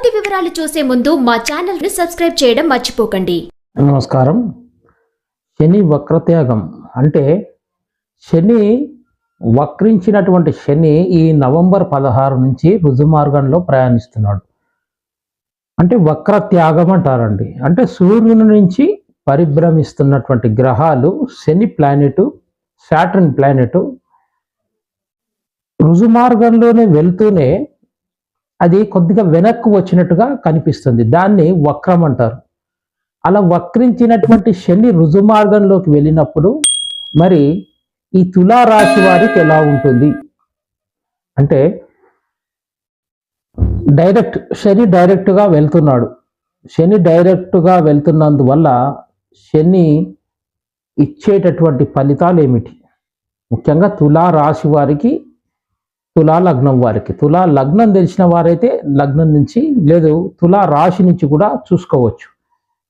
పూర్తి వివరాలు చూసే ముందు మా ఛానల్ ని సబ్స్క్రైబ్ చేయడం మర్చిపోకండి. నమస్కారం. శని వక్రత్యాగం అంటే శని వక్రించినటువంటి శని ఈ నవంబర్ 16 నుంచి రుజుమార్గంలో ప్రయాణిస్తున్నాడు. అంటే వక్రత్యాగం అంటారండి. అంటే సూర్యుని నుంచి పరిభ్రమిస్తున్నటువంటి గ్రహాలు శని ప్లానెట్, సాటర్న్ ప్లానెట్ రుజుమార్గంలోనే వెళ్తూనే అది కొద్దిగా వెనక్కు వచ్చినట్టుగా కనిపిస్తుంది. దాన్ని వక్రం అంటారు. అలా వక్రించినటువంటి శని రుజుమార్గంలోకి వెళ్ళినప్పుడు మరి ఈ తులారాశి వారికి ఎలా ఉంటుంది అంటే శని డైరెక్ట్గా వెళ్తున్నాడు. శని డైరెక్ట్గా వెళ్తున్నందువల్ల శని ఇచ్చేటటువంటి ఫలితాలు ఏమిటి? ముఖ్యంగా తులారాశి వారికి, తులా లగ్నం వారికి, తులా లగ్నం తెలిసిన వారైతే లగ్నం నుంచి లేదు తులా రాశి నుంచి కూడా చూసుకోవచ్చు.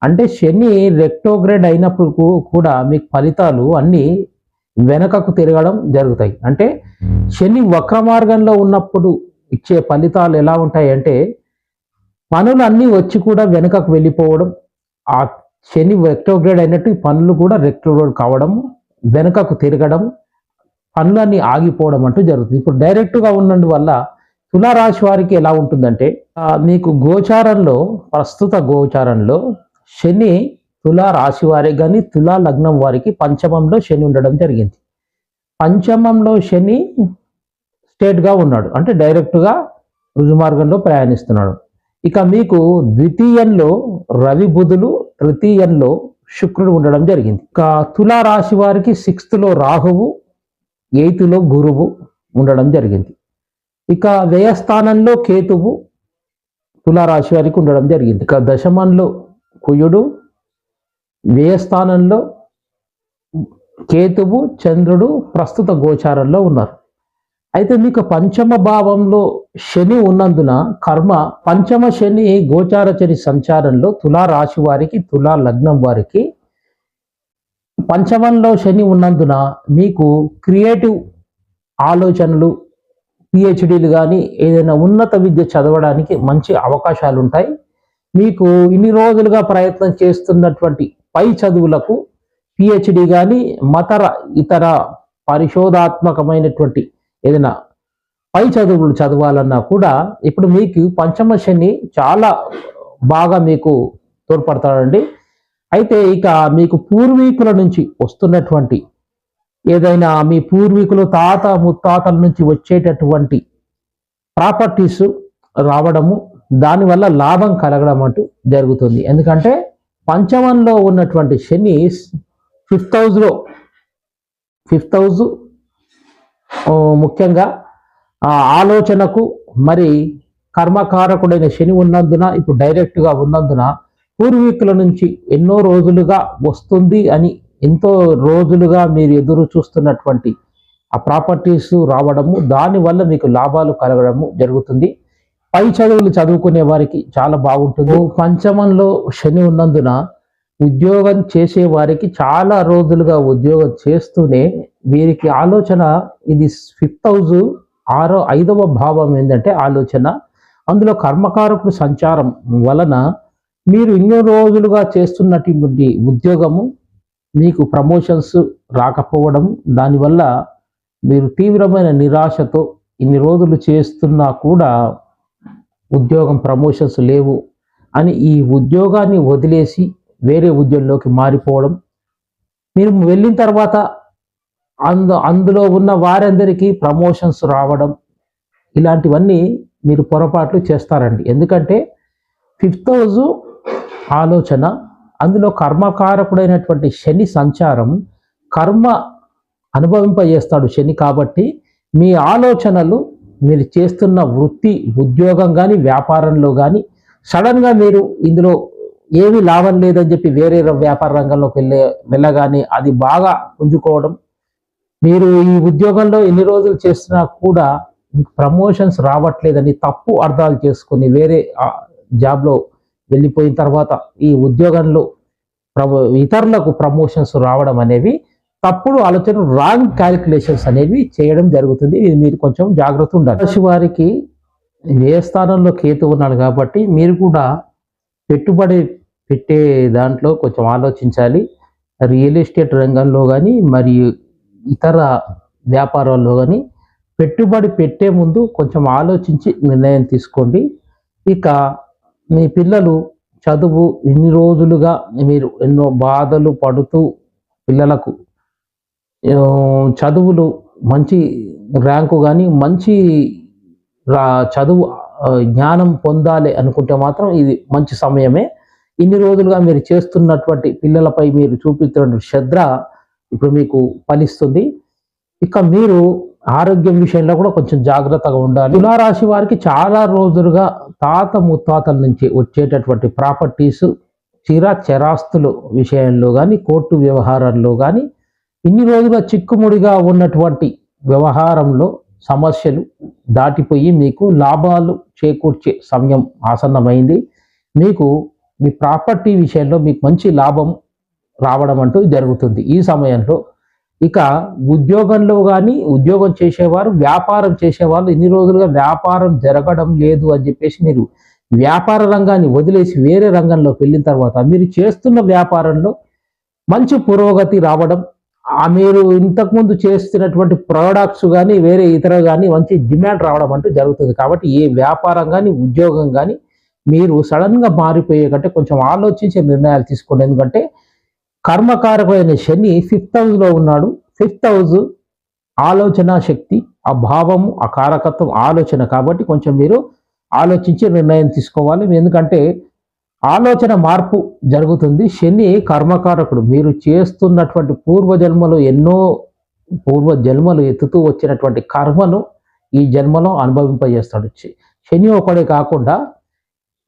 అంటే శని రెక్టోగ్రేడ్ అయినప్పుడు కూడా మీకు ఫలితాలు అన్నీ వెనకకు తిరగడం జరుగుతాయి. అంటే శని వక్ర మార్గంలో ఉన్నప్పుడు ఇచ్చే ఫలితాలు ఎలా ఉంటాయి అంటే పనులు అన్నీ వచ్చి కూడా వెనకకు వెళ్ళిపోవడం, ఆ శని రెక్టోగ్రేడ్ అయినట్టు ఈ పనులు కూడా రెక్టోగ్రేడ్ కావడం, వెనకకు తిరగడం, పనులన్నీ ఆగిపోవడం అంటూ జరుగుతుంది. ఇప్పుడు డైరెక్ట్గా ఉన్నందువల్ల తులారాశి వారికి ఎలా ఉంటుందంటే మీకు గోచారంలో, ప్రస్తుత గోచారంలో శని తులా రాశి వారికి కానీ తులా లగ్నం వారికి పంచమంలో శని ఉండడం జరిగింది. పంచమంలో శని స్టేట్గా ఉన్నాడు, అంటే డైరెక్ట్గా రుజుమార్గంలో ప్రయాణిస్తున్నాడు. ఇక మీకు ద్వితీయంలో రవి బుధులు, తృతీయంలో శుక్రుడు ఉండడం జరిగింది. ఇక తులా రాశి వారికి 6th రాహువు, 8th గురువు ఉండడం జరిగింది. ఇక వ్యయస్థానంలో కేతువు తులారాశి వారికి ఉండడం జరిగింది. ఇక దశమంలో కుయుడు, వ్యయస్థానంలో కేతువు, చంద్రుడు ప్రస్తుత గోచారంలో ఉన్నారు. అయితే మీకు పంచమ భావంలో శని ఉన్నందున కర్మ పంచమ శని గోచార శని సంచారంలో తులారాశి వారికి, తులా లగ్నం వారికి పంచమంలో శని ఉన్నందున మీకు క్రియేటివ్ ఆలోచనలు, పిహెచ్డీలు కానీ ఏదైనా ఉన్నత విద్య చదవడానికి మంచి అవకాశాలు ఉంటాయి. మీకు ఇన్ని రోజులుగా ప్రయత్నం చేస్తున్నటువంటి పై చదువులకు పిహెచ్డి కానీ ఇతర పరిశోధాత్మకమైనటువంటి ఏదైనా పై చదువులు చదవాలన్నా కూడా ఇప్పుడు మీకు పంచమ శని చాలా బాగా మీకు తోడ్పడతాడండి. అయితే ఇక మీకు పూర్వీకుల నుంచి వస్తున్నటువంటి ఏదైనా మీ పూర్వీకులు తాత ముత్తాతల నుంచి వచ్చేటటువంటి ప్రాపర్టీస్ రావడము, దానివల్ల లాభం కలగడం అంటూ జరుగుతుంది. ఎందుకంటే పంచమంలో ఉన్నటువంటి శని 5th హౌస్ ముఖ్యంగా ఆలోచనకు మరి కర్మకారకుడైన శని ఉన్నందున, ఇప్పుడు డైరెక్ట్గా ఉన్నందున పూర్వీకుల నుంచి ఎన్నో రోజులుగా వస్తుంది అని, ఎంతో రోజులుగా మీరు ఎదురు చూస్తున్నటువంటి ఆ ప్రాపర్టీస్ రావడము, దానివల్ల మీకు లాభాలు కలగడము జరుగుతుంది. పై చదువులు చదువుకునే వారికి చాలా బాగుంటుంది. పంచమంలో శని ఉన్నందున ఉద్యోగం చేసే వారికి చాలా రోజులుగా ఉద్యోగం చేస్తూనే వీరికి ఆలోచన, ఇది 5th హౌస్ 5వ భావం ఏంటంటే ఆలోచన, అందులో కర్మకారకుడు సంచారం వలన మీరు ఇన్ని రోజులుగా చేస్తున్నటువంటి ఉద్యోగము మీకు ప్రమోషన్స్ రాకపోవడం, దానివల్ల మీరు తీవ్రమైన నిరాశతో ఇన్ని రోజులు చేస్తున్నా కూడా ఉద్యోగం ప్రమోషన్స్ లేవు అని ఈ ఉద్యోగాన్ని వదిలేసి వేరే ఉద్యోగంలోకి మారిపోవడం, మీరు వెళ్ళిన తర్వాత అందులో ఉన్న వారందరికీ ప్రమోషన్స్ రావడం, ఇలాంటివన్నీ మీరు పొరపాట్లు చేస్తారండి. ఎందుకంటే 5th హౌస్ ఆలోచన, అందులో కర్మకారకుడైనటువంటి శని సంచారం కర్మ అనుభవింపజేస్తాడు శని. కాబట్టి మీ ఆలోచనలు, మీరు చేస్తున్న వృత్తి, ఉద్యోగం కానీ వ్యాపారంలో కానీ సడన్గా మీరు ఇందులో ఏమీ లాభం లేదని చెప్పి వేరే వ్యాపార రంగంలోకి వెళ్ళగానే అది బాగా పుంజుకోవడం, మీరు ఈ ఉద్యోగంలో ఎన్ని రోజులు చేస్తున్నా కూడా మీకు ప్రమోషన్స్ రావట్లేదని తప్పు అర్థాలు చేసుకుని వేరే జాబ్లో వెళ్ళిపోయిన తర్వాత ఈ ఉద్యోగంలో ఇతరులకు ప్రమోషన్స్ రావడం అనేవి తప్పుడు ఆలోచన, రాంగ్ క్యాలిక్యులేషన్స్ అనేవి చేయడం జరుగుతుంది. ఇది మీరు కొంచెం జాగ్రత్త ఉండాలి. రాశి వారికి వ్యయ స్థానంలో కేతు ఉన్నాడు కాబట్టి మీరు కూడా పెట్టుబడి పెట్టే దాంట్లో కొంచెం ఆలోచించాలి. రియల్ ఎస్టేట్ రంగంలో కానీ మరియు ఇతర వ్యాపారాల్లో కానీ పెట్టుబడి పెట్టే ముందు కొంచెం ఆలోచించి నిర్ణయం తీసుకోండి. ఇక మీ పిల్లలు చదువు ఇన్ని రోజులుగా మీరు ఎన్నో బాధలు పడుతూ పిల్లలకు చదువులు మంచి ర్యాంకు కానీ మంచి చదువు జ్ఞానం పొందాలి అనుకుంటే మాత్రం ఇది మంచి సమయమే. ఇన్ని రోజులుగా మీరు చేస్తున్నటువంటి పిల్లలపై మీరు చూపిస్తున్నటువంటి శ్రద్ధ ఇప్పుడు మీకు ఫలిస్తుంది. ఇక మీరు ఆరోగ్యం విషయంలో కూడా కొంచెం జాగ్రత్తగా ఉండాలి. తులారాశి వారికి చాలా రోజులుగా తాత ముత్తాతల నుంచి వచ్చేటటువంటి ప్రాపర్టీస్ చరాస్తుల విషయంలో కానీ కోర్టు వ్యవహారాల్లో కానీ ఇన్ని రోజులుగా చిక్కుముడిగా ఉన్నటువంటి వ్యవహారంలో సమస్యలు దాటిపోయి మీకు లాభాలు చేకూర్చే సమయం ఆసన్నమైంది. మీకు మీ ప్రాపర్టీ విషయంలో మీకు మంచి లాభం రావడం అంటూ జరుగుతుంది ఈ సమయంలో. ఇక ఉద్యోగంలో కానీ ఉద్యోగం చేసేవారు వ్యాపారం చేసేవాళ్ళు ఇన్ని రోజులుగా వ్యాపారం జరగడం లేదు అని చెప్పేసి మీరు వ్యాపార రంగాన్ని వదిలేసి వేరే రంగంలోకి వెళ్ళిన తర్వాత మీరు చేస్తున్న వ్యాపారంలో మంచి పురోగతి రావడం, మీరు ఇంతకుముందు చేస్తున్నటువంటి ప్రోడక్ట్స్ కానీ వేరే ఇతర కానీ మంచి డిమాండ్ రావడం అంటూ జరుగుతుంది. కాబట్టి ఏ వ్యాపారం కానీ ఉద్యోగం కానీ మీరు సడన్గా మారిపోయే కంటే కొంచెం ఆలోచించే నిర్ణయాలు తీసుకోండి. ఎందుకంటే కర్మకారకమైన శని 5th హౌస్లో ఉన్నాడు. 5th హౌస్ ఆలోచన శక్తి, ఆ భావము, ఆ కారకత్వం ఆలోచన. కాబట్టి కొంచెం మీరు ఆలోచించి నిర్ణయం తీసుకోవాలి. ఎందుకంటే ఆలోచన మార్పు జరుగుతుంది. శని కర్మకారకుడు. మీరు చేస్తున్నటువంటి పూర్వజన్మలు ఎన్నో పూర్వజన్మలు ఎత్తుతూ వచ్చినటువంటి కర్మను ఈ జన్మలో అనుభవింపజేస్తాడు. శని ఒకడే కాకుండా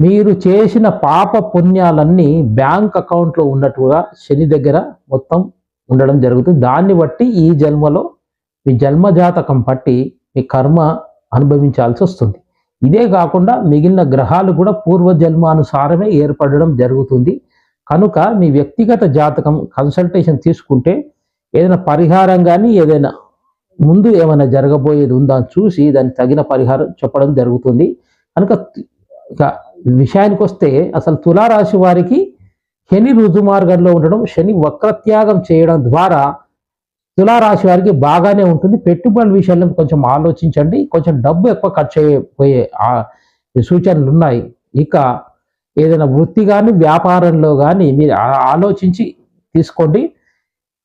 మీరు చేసిన పాప పుణ్యాలన్నీ బ్యాంక్ అకౌంట్లో ఉన్నట్టుగా శని దగ్గర మొత్తం ఉండడం జరుగుతుంది. దాన్ని బట్టి ఈ జన్మలో మీ జన్మజాతకం బట్టి మీ కర్మ అనుభవించాల్సి వస్తుంది. ఇదే కాకుండా మిగిలిన గ్రహాలు కూడా పూర్వజన్మానుసారమే ఏర్పడడం జరుగుతుంది. కనుక మీ వ్యక్తిగత జాతకం కన్సల్టేషన్ తీసుకుంటే ఏదైనా పరిహారం కానీ ఏదైనా ముందు ఏమైనా జరగబోయేది ఉందా అని చూసి దానికి తగిన పరిహారం చెప్పడం జరుగుతుంది. కనుక ఇక విషయానికి వస్తే అసలు తులారాశి వారికి శని రుజుమార్గంలో ఉండడం, శని వక్రత్యాగం చేయడం ద్వారా తులారాశి వారికి బాగానే ఉంటుంది. పెట్టుబడుల విషయంలో కొంచెం ఆలోచించండి. కొంచెం డబ్బు ఎక్కువ ఖర్చు అయిపోయే సూచనలు ఉన్నాయి. ఇక ఏదైనా వృత్తి కానీ వ్యాపారంలో కానీ మీరు ఆలోచించి తీసుకోండి.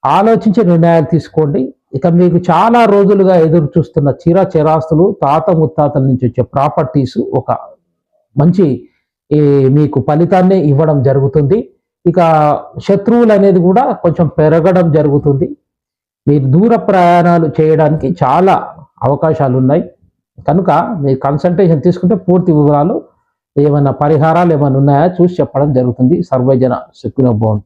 ఆలోచించి నిర్ణయాలు తీసుకోండి. ఇక మీకు చాలా రోజులుగా ఎదురు చూస్తున్న చరాస్తులు తాత ముత్తాతల నుంచి వచ్చే ప్రాపర్టీస్ ఒక మంచి మీకు ఫలితాన్ని ఇవ్వడం జరుగుతుంది. ఇక శత్రువులు అనేది కూడా కొంచెం పెరగడం జరుగుతుంది. మీరు దూర ప్రయాణాలు చేయడానికి చాలా అవకాశాలు ఉన్నాయి. కనుక మీరు కన్సల్టేషన్ తీసుకుంటే పూర్తి వివరాలు ఏమైనా పరిహారాలు ఏమైనా ఉన్నాయా చూసి చెప్పడం జరుగుతుంది. సర్వజన సుఖినో భవంతు.